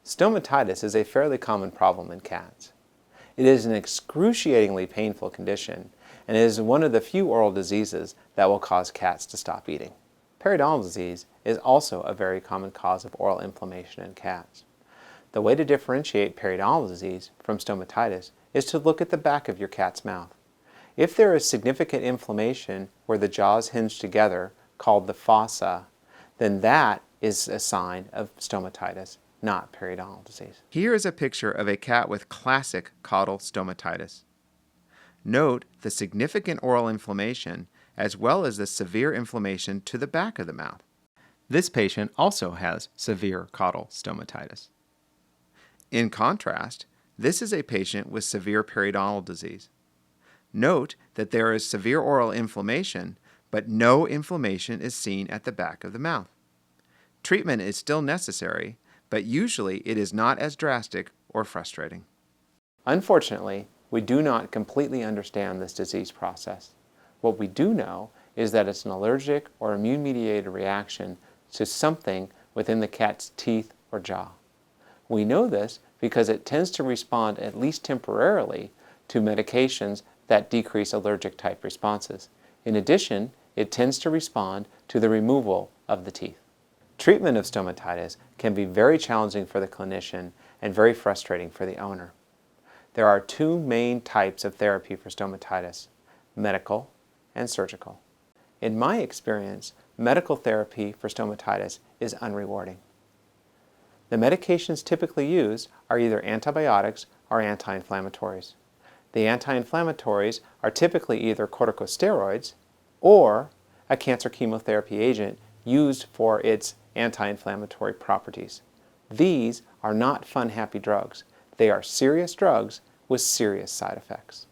Stomatitis is a fairly common problem in cats. It is an excruciatingly painful condition and is one of the few oral diseases that will cause cats to stop eating. Periodontal disease is also a very common cause of oral inflammation in cats. The way to differentiate periodontal disease from stomatitis is to look at the back of your cat's mouth. If there is significant inflammation where the jaws hinge together, called the fossa, then that is a sign of stomatitis, not periodontal disease. Here is a picture of a cat with classic caudal stomatitis. Note the significant oral inflammation as well as the severe inflammation to the back of the mouth. This patient also has severe caudal stomatitis. In contrast, this is a patient with severe periodontal disease. Note that there is severe oral inflammation, but no inflammation is seen at the back of the mouth. Treatment is still necessary, but usually it is not as drastic or frustrating. Unfortunately, we do not completely understand this disease process. What we do know is that it's an allergic or immune-mediated reaction to something within the cat's teeth or jaw. We know this because it tends to respond at least temporarily to medications that decrease allergic type responses. In addition, it tends to respond to the removal of the teeth. Treatment of stomatitis can be very challenging for the clinician and very frustrating for the owner. There are two main types of therapy for stomatitis: medical and surgical. In my experience, medical therapy for stomatitis is unrewarding. The medications typically used are either antibiotics or anti-inflammatories. The anti-inflammatories are typically either corticosteroids or a cancer chemotherapy agent used for its anti-inflammatory properties. These are not fun, happy drugs. They are serious drugs with serious side effects.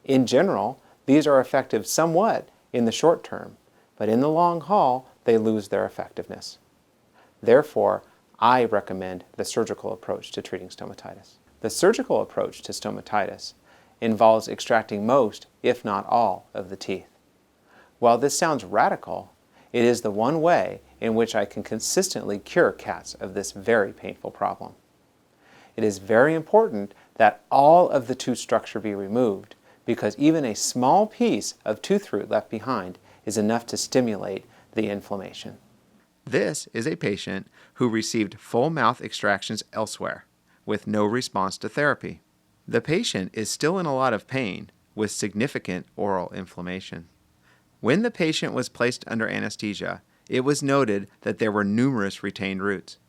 In general, these are effective somewhat in the short term, but in the long haul, they lose their effectiveness. Therefore, I recommend the surgical approach to treating stomatitis. The surgical approach to stomatitis involves extracting most, if not all, of the teeth. While this sounds radical, it is the one way in which I can consistently cure cats of this very painful problem. It is very important that all of the tooth structure be removed, because even a small piece of tooth root left behind is enough to stimulate the inflammation. This is a patient who received full mouth extractions elsewhere with no response to therapy. The patient is still in a lot of pain with significant oral inflammation. When the patient was placed under anesthesia, it was noted that there were numerous retained roots.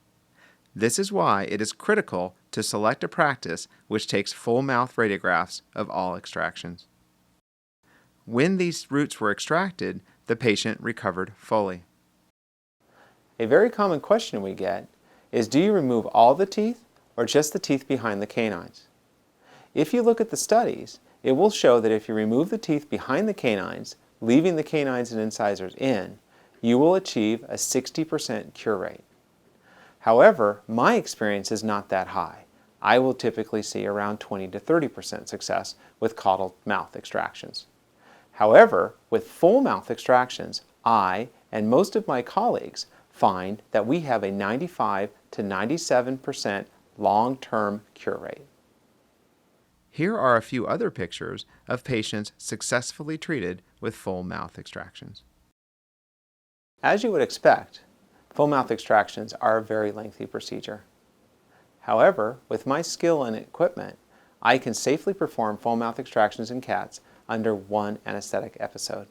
This is why it is critical to select a practice which takes full mouth radiographs of all extractions. When these roots were extracted, the patient recovered fully. A very common question we get is, do you remove all the teeth or just the teeth behind the canines? If you look at the studies, it will show that if you remove the teeth behind the canines, leaving the canines and incisors in, you will achieve a 60% cure rate. However, my experience is not that high. I will typically see around 20 to 30% success with caudal mouth extractions. However, with full mouth extractions, I and most of my colleagues find that we have a 95 to 97% long-term cure rate. Here are a few other pictures of patients successfully treated with full mouth extractions. As you would expect, full mouth extractions are a very lengthy procedure. However, with my skill and equipment, I can safely perform full mouth extractions in cats under one anesthetic episode.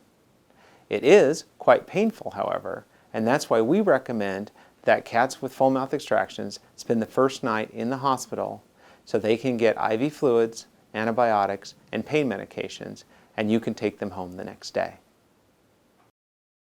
It is quite painful, however, and that's why we recommend that cats with full mouth extractions spend the first night in the hospital so they can get IV fluids, antibiotics, and pain medications, and you can take them home the next day.